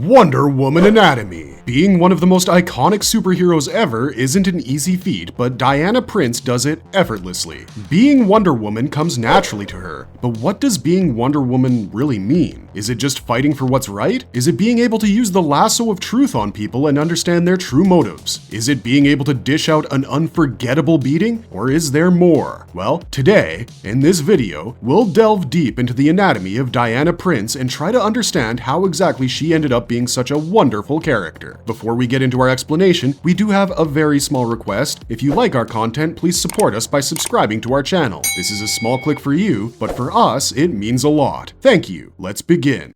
Wonder Woman anatomy. Being one of the most iconic superheroes ever isn't an easy feat, but Diana Prince does it effortlessly. Being Wonder Woman comes naturally to her, but what does being Wonder Woman really mean? Is it just fighting for what's right? Is it being able to use the lasso of truth on people and understand their true motives? Is it being able to dish out an unforgettable beating? Or is there more? Well, today, in this video, we'll delve deep into the anatomy of Diana Prince and try to understand how exactly she ended up being such a wonderful character. Before we get into our explanation, we do have a very small request. If you like our content, please support us by subscribing to our channel. This is a small click for you, but for us, it means a lot. Thank you. Let's begin.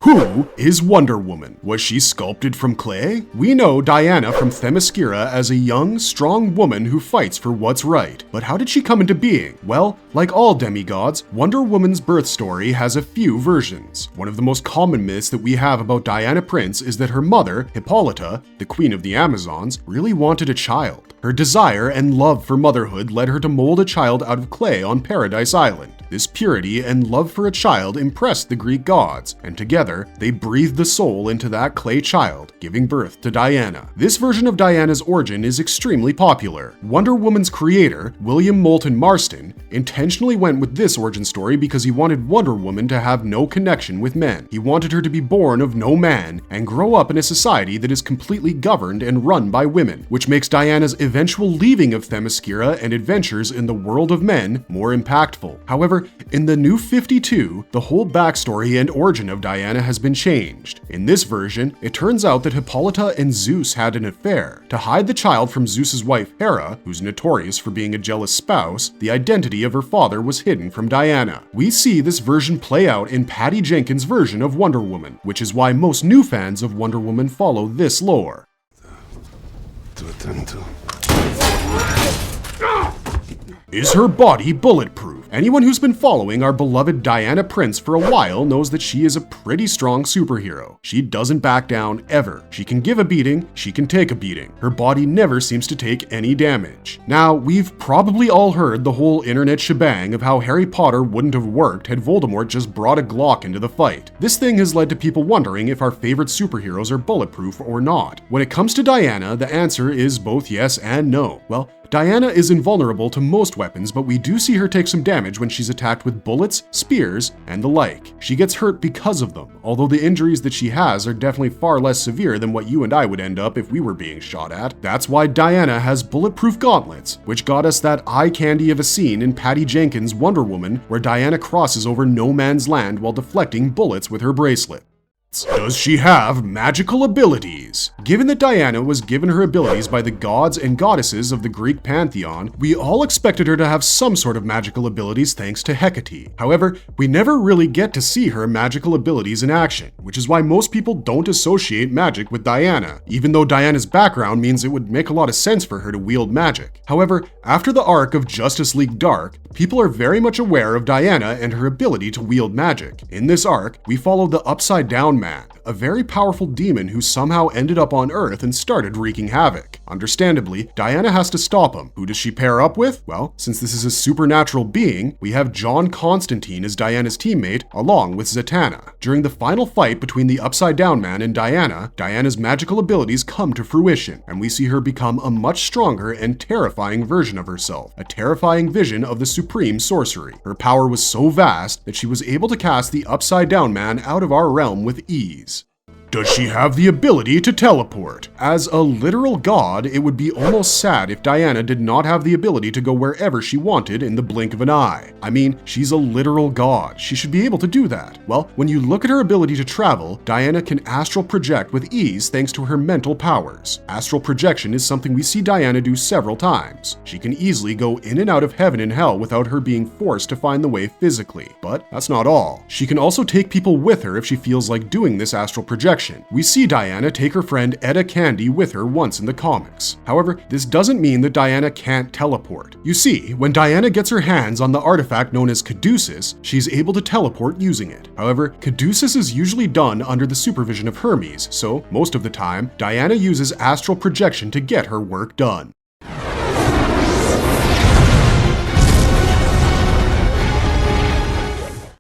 Who is Wonder Woman? Was she sculpted from clay? We know Diana from Themyscira as a young, strong woman who fights for what's right. But how did she come into being? Well, like all demigods, Wonder Woman's birth story has a few versions. One of the most common myths that we have about Diana Prince is that her mother, Hippolyta, the queen of the Amazons, really wanted a child. Her desire and love for motherhood led her to mold a child out of clay on Paradise Island. This purity and love for a child impressed the Greek gods, and together, they breathed the soul into that clay child, giving birth to Diana. This version of Diana's origin is extremely popular. Wonder Woman's creator, William Moulton Marston, intentionally went with this origin story because he wanted Wonder Woman to have no connection with men. He wanted her to be born of no man and grow up in a society that is completely governed and run by women, which makes Diana's eventual leaving of Themyscira and adventures in the world of men more impactful. However, in the New 52, the whole backstory and origin of Diana has been changed. In this version, it turns out that Hippolyta and Zeus had an affair. To hide the child from Zeus's wife Hera, who's notorious for being a jealous spouse, the identity of her father was hidden from Diana. We see this version play out in Patty Jenkins' version of Wonder Woman, which is why most new fans of Wonder Woman follow this lore. Is her body bulletproof? Anyone who's been following our beloved Diana Prince for a while knows that she is a pretty strong superhero. She doesn't back down ever. She can give a beating, she can take a beating. Her body never seems to take any damage. Now, we've probably all heard the whole internet shebang of how Harry Potter wouldn't have worked had Voldemort just brought a Glock into the fight. This thing has led to people wondering if our favorite superheroes are bulletproof or not. When it comes to Diana, the answer is both yes and no. Well, Diana is invulnerable to most weapons, but we do see her take some damage when she's attacked with bullets, spears, and the like. She gets hurt because of them, although the injuries that she has are definitely far less severe than what you and I would end up if we were being shot at. That's why Diana has bulletproof gauntlets, which got us that eye candy of a scene in Patty Jenkins' Wonder Woman, where Diana crosses over no man's land while deflecting bullets with her bracelet. Does she have magical abilities? Given that Diana was given her abilities by the gods and goddesses of the Greek pantheon, we all expected her to have some sort of magical abilities thanks to Hecate. However, we never really get to see her magical abilities in action, which is why most people don't associate magic with Diana, even though Diana's background means it would make a lot of sense for her to wield magic. However, after the arc of Justice League Dark, people are very much aware of Diana and her ability to wield magic. In this arc, we follow the Upside Down Man, a very powerful demon who somehow ended up on Earth and started wreaking havoc. Understandably, Diana has to stop him. Who does she pair up with? Well, since this is a supernatural being, we have John Constantine as Diana's teammate, along with Zatanna. During the final fight between the Upside Down Man and Diana, Diana's magical abilities come to fruition, and we see her become a much stronger and terrifying version of herself, a terrifying vision of the supreme sorcery. Her power was so vast that she was able to cast the Upside Down Man out of our realm with ease. Does she have the ability to teleport? As a literal god, it would be almost sad if Diana did not have the ability to go wherever she wanted in the blink of an eye. I mean, she's a literal god. She should be able to do that. Well, when you look at her ability to travel, Diana can astral project with ease thanks to her mental powers. Astral projection is something we see Diana do several times. She can easily go in and out of heaven and hell without her being forced to find the way physically. But that's not all. She can also take people with her if she feels like doing this astral projection. We see Diana take her friend Etta Candy with her once in the comics. However, this doesn't mean that Diana can't teleport. You see, when Diana gets her hands on the artifact known as Caduceus, she's able to teleport using it. However, Caduceus is usually done under the supervision of Hermes, so most of the time, Diana uses astral projection to get her work done.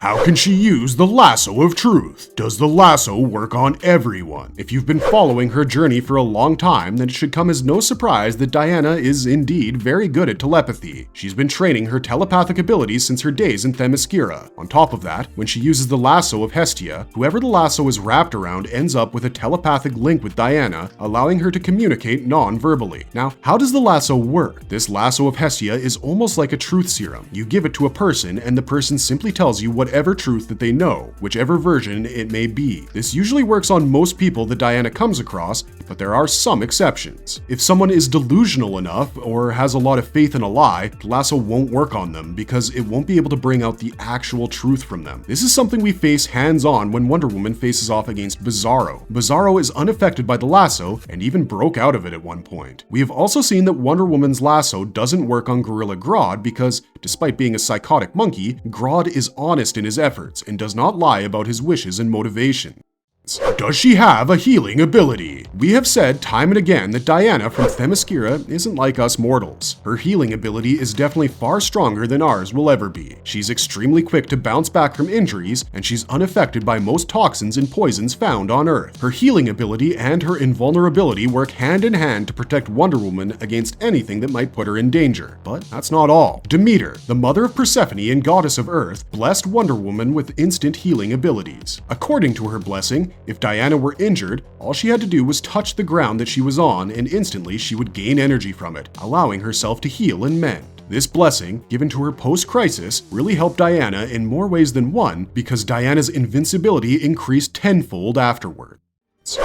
How can she use the lasso of truth? Does the lasso work on everyone? If you've been following her journey for a long time, then it should come as no surprise that Diana is indeed very good at telepathy. She's been training her telepathic abilities since her days in Themyscira. On top of that, when she uses the lasso of Hestia, whoever the lasso is wrapped around ends up with a telepathic link with Diana, allowing her to communicate non-verbally. Now, how does the lasso work? This lasso of Hestia is almost like a truth serum. You give it to a person, and the person simply tells you whatever truth that they know, whichever version it may be. This usually works on most people that Diana comes across, but there are some exceptions. If someone is delusional enough or has a lot of faith in a lie, the lasso won't work on them because it won't be able to bring out the actual truth from them. This is something we face hands-on when Wonder Woman faces off against Bizarro. Bizarro is unaffected by the lasso and even broke out of it at one point. We have also seen that Wonder Woman's lasso doesn't work on Gorilla Grodd because, despite being a psychotic monkey, Grodd is honest in his efforts and does not lie about his wishes and motivation. Does she have a healing ability? We have said time and again that Diana from Themyscira isn't like us mortals. Her healing ability is definitely far stronger than ours will ever be. She's extremely quick to bounce back from injuries, and she's unaffected by most toxins and poisons found on Earth. Her healing ability and her invulnerability work hand in hand to protect Wonder Woman against anything that might put her in danger. But that's not all. Demeter, the mother of Persephone and goddess of Earth, blessed Wonder Woman with instant healing abilities. According to her blessing, if Diana were injured, all she had to do was touch the ground that she was on, and instantly she would gain energy from it, allowing herself to heal and mend. This blessing, given to her post-crisis, really helped Diana in more ways than one because Diana's invincibility increased tenfold afterward.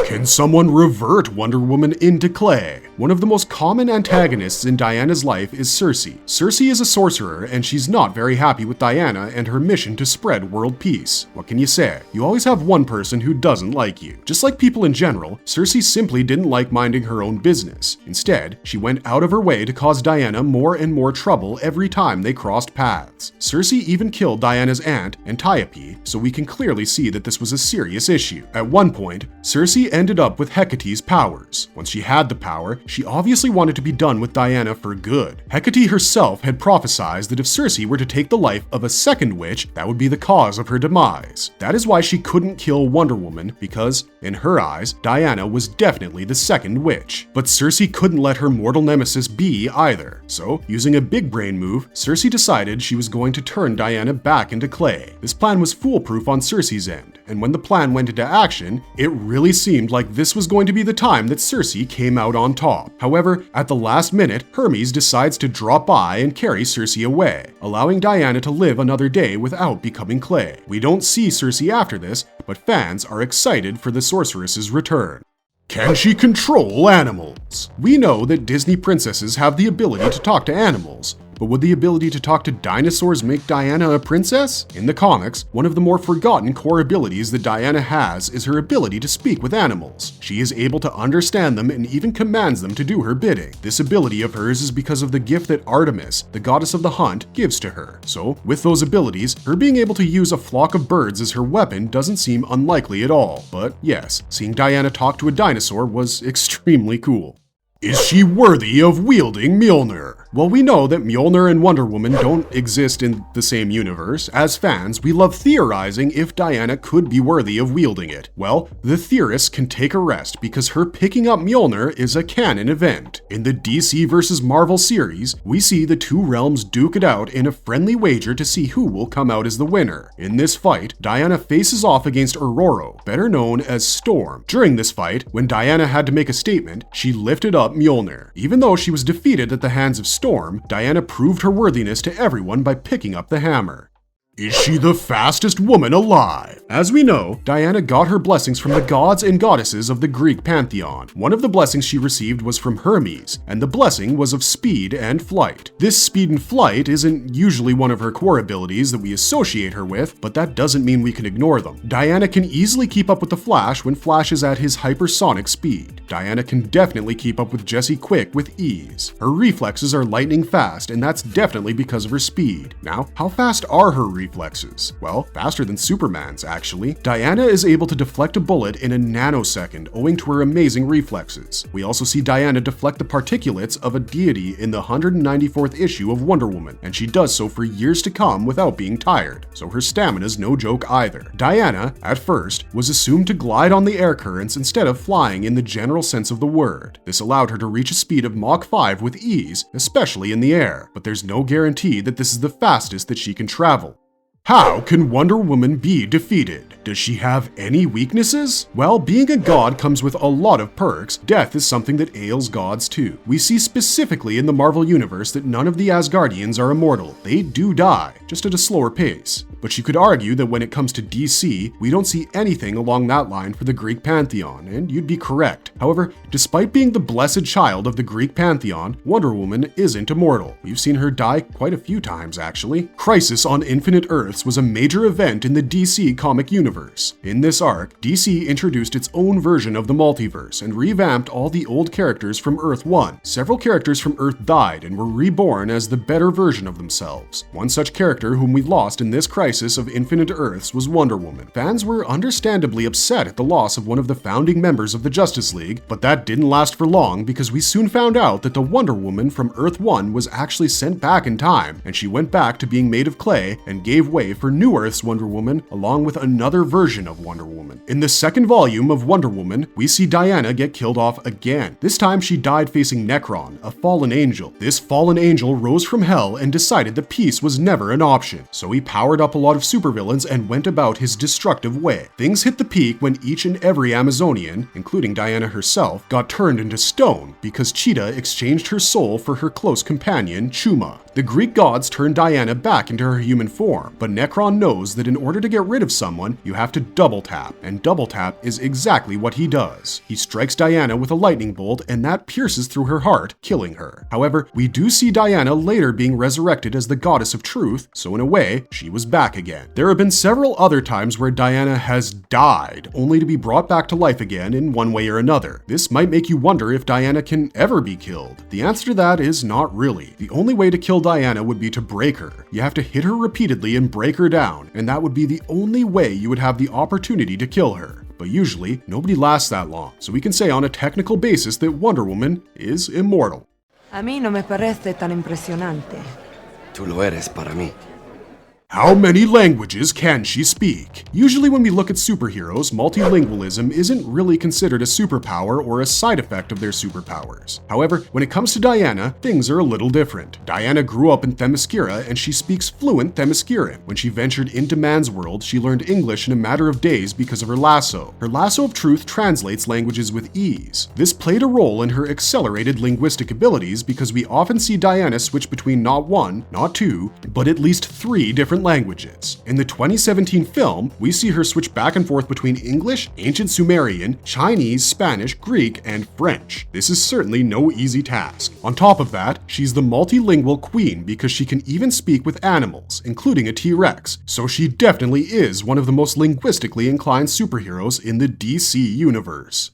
Can someone revert Wonder Woman into clay? One of the most common antagonists in Diana's life is Circe. Circe is a sorcerer, and she's not very happy with Diana and her mission to spread world peace. What can you say? You always have one person who doesn't like you. Just like people in general, Circe simply didn't like minding her own business. Instead, she went out of her way to cause Diana more and more trouble every time they crossed paths. Circe even killed Diana's aunt, Antiope, so we can clearly see that this was a serious issue. At one point, Circe ended up with Hecate's powers. Once she had the power, she obviously wanted to be done with Diana for good. Hecate herself had prophesied that if Circe were to take the life of a second witch, that would be the cause of her demise. That is why she couldn't kill Wonder Woman, because, in her eyes, Diana was definitely the second witch. But Circe couldn't let her mortal nemesis be either. So, using a big brain move, Circe decided she was going to turn Diana back into clay. This plan was foolproof on Circe's end, and when the plan went into action, it really seemed like this was going to be the time that Circe came out on top. However, at the last minute, Hermes decides to drop by and carry Circe away, allowing Diana to live another day without becoming clay. We don't see Circe after this, but fans are excited for the sorceress's return. Can she control animals? We know that Disney princesses have the ability to talk to animals, but would the ability to talk to dinosaurs make Diana a princess? In the comics, one of the more forgotten core abilities that Diana has is her ability to speak with animals. She is able to understand them and even commands them to do her bidding. This ability of hers is because of the gift that Artemis, the goddess of the hunt, gives to her. So, with those abilities, her being able to use a flock of birds as her weapon doesn't seem unlikely at all. But yes, seeing Diana talk to a dinosaur was extremely cool. Is she worthy of wielding Mjolnir? Well, we know that Mjolnir and Wonder Woman don't exist in the same universe. As fans, we love theorizing if Diana could be worthy of wielding it. Well, the theorists can take a rest because her picking up Mjolnir is a canon event. In the DC vs. Marvel series, we see the two realms duke it out in a friendly wager to see who will come out as the winner. In this fight, Diana faces off against Ororo, better known as Storm. During this fight, when Diana had to make a statement, she lifted up Mjolnir. Even though she was defeated at the hands of Storm, Diana proved her worthiness to everyone by picking up the hammer. Is she the fastest woman alive? As we know, Diana got her blessings from the gods and goddesses of the Greek pantheon. One of the blessings she received was from Hermes, and the blessing was of speed and flight. This speed and flight isn't usually one of her core abilities that we associate her with, but that doesn't mean we can ignore them. Diana can easily keep up with the Flash when Flash is at his hypersonic speed. Diana can definitely keep up with Jesse Quick with ease. Her reflexes are lightning fast, and that's definitely because of her speed. Now, how fast are her reflexes? reflexes? Well, faster than Superman's, actually. Diana is able to deflect a bullet in a nanosecond owing to her amazing reflexes. We also see Diana deflect the particulates of a deity in the 194th issue of Wonder Woman, and she does so for years to come without being tired, so her stamina's no joke either. Diana, at first, was assumed to glide on the air currents instead of flying in the general sense of the word. This allowed her to reach a speed of Mach 5 with ease, especially in the air, but there's no guarantee that this is the fastest that she can travel. How can Wonder Woman be defeated? Does she have any weaknesses? Well, being a god comes with a lot of perks. Death is something that ails gods too. We see specifically in the Marvel Universe that none of the Asgardians are immortal. They do die, just at a slower pace. But you could argue that when it comes to DC, we don't see anything along that line for the Greek pantheon, and you'd be correct. However, despite being the blessed child of the Greek pantheon, Wonder Woman isn't immortal. We've seen her die quite a few times, actually. Crisis on Infinite Earths was a major event in the DC comic universe. In this arc, DC introduced its own version of the multiverse and revamped all the old characters from Earth 1. Several characters from Earth died and were reborn as the better version of themselves. One such character whom we lost in this crisis of Infinite Earths was Wonder Woman. Fans were understandably upset at the loss of one of the founding members of the Justice League, but that didn't last for long because we soon found out that the Wonder Woman from Earth 1 was actually sent back in time, and she went back to being made of clay and gave way for New Earth's Wonder Woman along with another version of Wonder Woman. In the second volume of Wonder Woman, we see Diana get killed off again. This time she died facing Nekron, a fallen angel. This fallen angel rose from hell and decided that peace was never an option, so he powered up a lot of supervillains and went about his destructive way. Things hit the peak when each and every Amazonian, including Diana herself, got turned into stone because Cheetah exchanged her soul for her close companion, Chuma. The Greek gods turned Diana back into her human form, but Nekron knows that in order to get rid of someone, you have to double tap, and double tap is exactly what he does. He strikes Diana with a lightning bolt, and that pierces through her heart, killing her. However, we do see Diana later being resurrected as the goddess of truth, so in a way, she was back again. There have been several other times where Diana has died, only to be brought back to life again in one way or another. This might make you wonder if Diana can ever be killed. The answer to that is not really. The only way to kill Diana would be to break her. You have to hit her repeatedly and break her down, and that would be the only way you would have the opportunity to kill her. But usually, nobody lasts that long, so we can say on a technical basis that Wonder Woman is immortal. A mí no me parece tan impresionante. Tú lo eres para mí. How many languages can she speak? Usually when we look at superheroes, multilingualism isn't really considered a superpower or a side effect of their superpowers. However, when it comes to Diana, things are a little different. Diana grew up in Themyscira and she speaks fluent Themysciran. When she ventured into man's world, she learned English in a matter of days because of her lasso. Her lasso of truth translates languages with ease. This played a role in her accelerated linguistic abilities because we often see Diana switch between not one, not two, but at least 3 different languages. In the 2017 film, we see her switch back and forth between English, Ancient Sumerian, Chinese, Spanish, Greek, and French. This is certainly no easy task. On top of that, she's the multilingual queen because she can even speak with animals, including a T-Rex, so she definitely is one of the most linguistically inclined superheroes in the DC universe.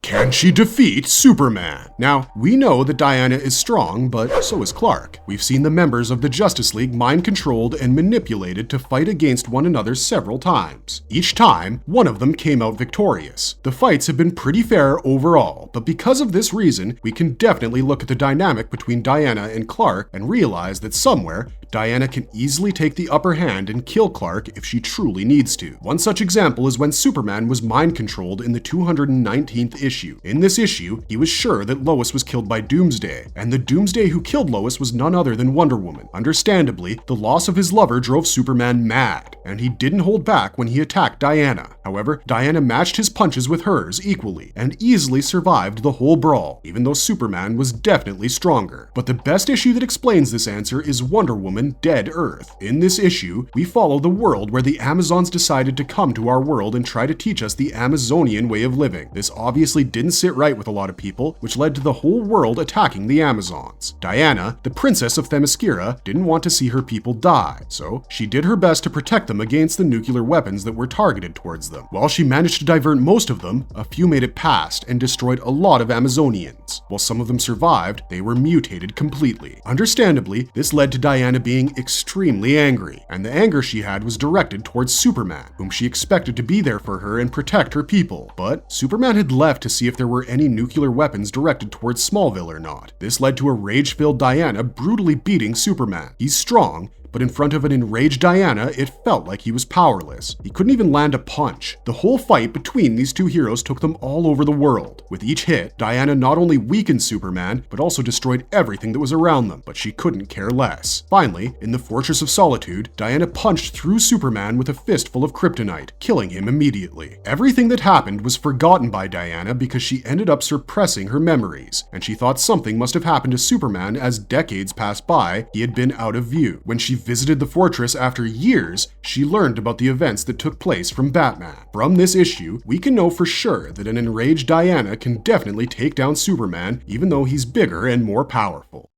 Can she defeat Superman? Now, we know that Diana is strong, but so is Clark. We've seen the members of the Justice League mind-controlled and manipulated to fight against one another several times. Each time, one of them came out victorious. The fights have been pretty fair overall, but because of this reason, we can definitely look at the dynamic between Diana and Clark and realize that somewhere, Diana can easily take the upper hand and kill Clark if she truly needs to. One such example is when Superman was mind-controlled in the 219th issue. In this issue, he was sure that Lois was killed by Doomsday, and the Doomsday who killed Lois was none other than Wonder Woman. Understandably, the loss of his lover drove Superman mad, and he didn't hold back when he attacked Diana. However, Diana matched his punches with hers equally, and easily survived the whole brawl, even though Superman was definitely stronger. But the best issue that explains this answer is Wonder Woman Dead Earth. In this issue, we follow the world where the Amazons decided to come to our world and try to teach us the Amazonian way of living. This obviously didn't sit right with a lot of people, which led to the whole world attacking the Amazons. Diana, the princess of Themyscira, didn't want to see her people die, so she did her best to protect them against the nuclear weapons that were targeted towards them. them. While she managed to divert most of them, a few made it past and destroyed a lot of Amazonians. While some of them survived, they were mutated completely. Understandably, this led to Diana being extremely angry, and the anger she had was directed towards Superman, whom she expected to be there for her and protect her people. But Superman had left to see if there were any nuclear weapons directed towards Smallville or not. This led to a rage-filled Diana brutally beating Superman. He's strong, but in front of an enraged Diana, it felt like he was powerless. He couldn't even land a punch. The whole fight between these two heroes took them all over the world. With each hit, Diana not only weakened Superman, but also destroyed everything that was around them, but she couldn't care less. Finally, in the Fortress of Solitude, Diana punched through Superman with a fistful of kryptonite, killing him immediately. Everything that happened was forgotten by Diana because she ended up suppressing her memories, and she thought something must have happened to Superman as decades passed by, he had been out of view. When she visited the fortress after years, she learned about the events that took place from Batman. From this issue, we can know for sure that an enraged Diana can definitely take down Superman, even though he's bigger and more powerful.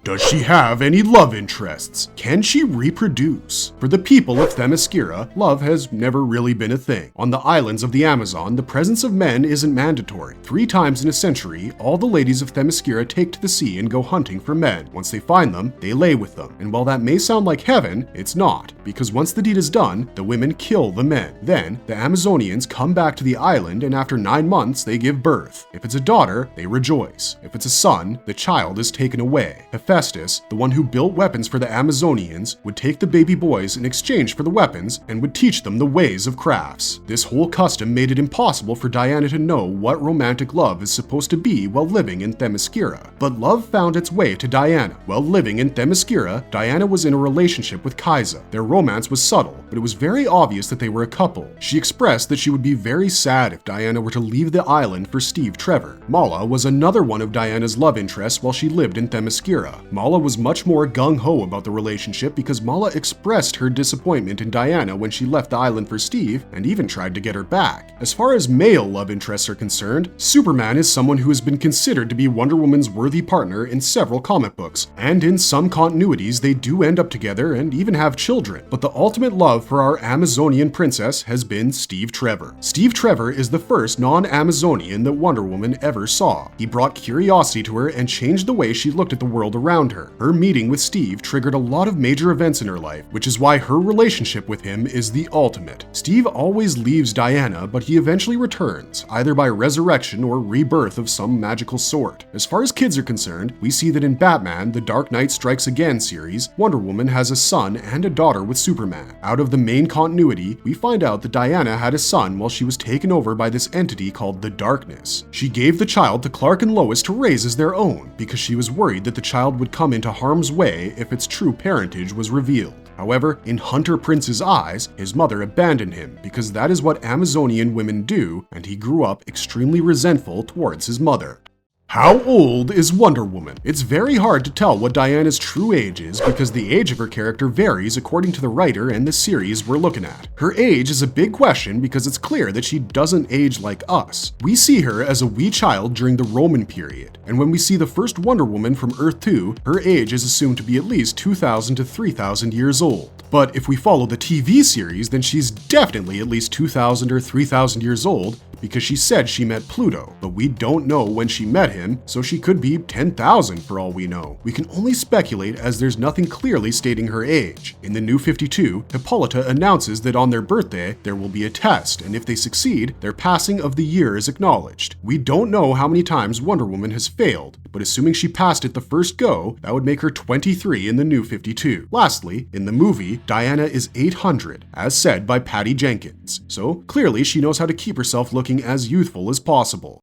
Does she have any love interests? Can she reproduce? For the people of Themyscira, love has never really been a thing. On the islands of the Amazon, the presence of men isn't mandatory. 3 times in a century, all the ladies of Themyscira take to the sea and go hunting for men. Once they find them, they lay with them. And while that may sound like heaven, it's not, because once the deed is done, the women kill the men. Then, the Amazonians come back to the island, and after 9 months, they give birth. If it's a daughter, they rejoice. If it's a son, the child is taken away. Hephaestus, the one who built weapons for the Amazonians, would take the baby boys in exchange for the weapons and would teach them the ways of crafts. This whole custom made it impossible for Diana to know what romantic love is supposed to be while living in Themyscira. But love found its way to Diana. While living in Themyscira, Diana was in a relationship with Kaisa. Their romance was subtle, but it was very obvious that they were a couple. She expressed that she would be very sad if Diana were to leave the island for Steve Trevor. Mala was another one of Diana's love interests while she lived in Themyscira. Mala was much more gung-ho about the relationship because Mala expressed her disappointment in Diana when she left the island for Steve and even tried to get her back. As far as male love interests are concerned, Superman is someone who has been considered to be Wonder Woman's worthy partner in several comic books, and in some continuities they do end up together and even have children. But the ultimate love for our Amazonian princess has been Steve Trevor. Steve Trevor is the first non-Amazonian that Wonder Woman ever saw. He brought curiosity to her and changed the way she looked at the world around her. Her meeting with Steve triggered a lot of major events in her life, which is why her relationship with him is the ultimate. Steve always leaves Diana, but he eventually returns, either by resurrection or rebirth of some magical sort. As far as kids are concerned, we see that in Batman, The Dark Knight Strikes Again series, Wonder Woman has a son and a daughter with Superman. Out of the main continuity, we find out that Diana had a son while she was taken over by this entity called the Darkness. She gave the child to Clark and Lois to raise as their own, because she was worried that the child would come into harm's way if its true parentage was revealed. However, in Hunter Prince's eyes, his mother abandoned him because that is what Amazonian women do, and he grew up extremely resentful towards his mother. How old is Wonder Woman? It's very hard to tell what Diana's true age is because the age of her character varies according to the writer and the series we're looking at. Her age is a big question because it's clear that she doesn't age like us. We see her as a wee child during the Roman period, and when we see the first Wonder Woman from Earth 2, her age is assumed to be at least 2,000 to 3,000 years old. But if we follow the TV series, then she's definitely at least 2,000 or 3,000 years old because she said she met Pluto, but we don't know when she met him, so she could be 10,000 for all we know. We can only speculate as there's nothing clearly stating her age. In the New 52, Hippolyta announces that on their birthday, there will be a test, and if they succeed, their passing of the year is acknowledged. We don't know how many times Wonder Woman has failed, but assuming she passed it the first go, that would make her 23 in the New 52. Lastly, in the movie, Diana is 800, as said by Patty Jenkins, so clearly she knows how to keep herself looking as youthful as possible.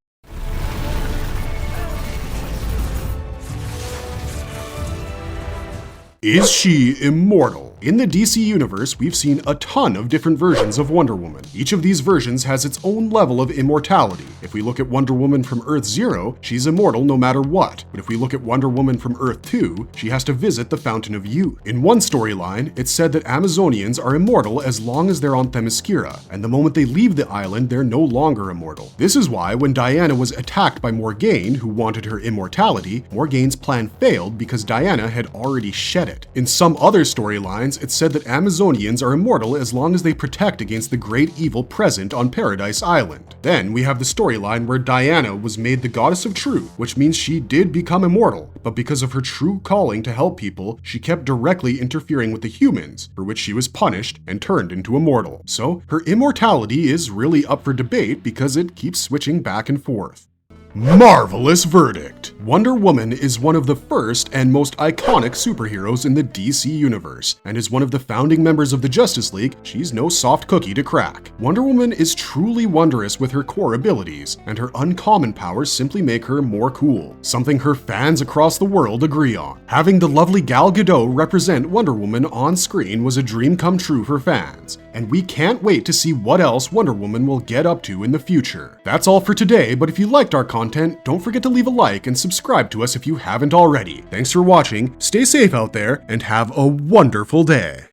Is she immortal? In the DC universe, we've seen a ton of different versions of Wonder Woman. Each of these versions has its own level of immortality. If we look at Wonder Woman from Earth 0, she's immortal no matter what. But if we look at Wonder Woman from Earth 2, she has to visit the Fountain of Youth. In one storyline, it's said that Amazonians are immortal as long as they're on Themyscira, and the moment they leave the island, they're no longer immortal. This is why when Diana was attacked by Morgaine, who wanted her immortality, Morgaine's plan failed because Diana had already shed it. In some other storylines, storylines, it's said that Amazonians are immortal as long as they protect against the great evil present on Paradise Island. Then we have the storyline where Diana was made the goddess of truth, which means she did become immortal, but because of her true calling to help people, she kept directly interfering with the humans, for which she was punished and turned into immortal. So her immortality is really up for debate because it keeps switching back and forth. Marvelous verdict! Wonder Woman is one of the first and most iconic superheroes in the DC universe, and as one of the founding members of the Justice League, she's no soft cookie to crack. Wonder Woman is truly wondrous with her core abilities, and her uncommon powers simply make her more cool, something her fans across the world agree on. Having the lovely Gal Gadot represent Wonder Woman on screen was a dream come true for fans, and we can't wait to see what else Wonder Woman will get up to in the future. That's all for today, but if you liked our content, don't forget to leave a like and subscribe to us if you haven't already. Thanks for watching, stay safe out there, and have a wonderful day.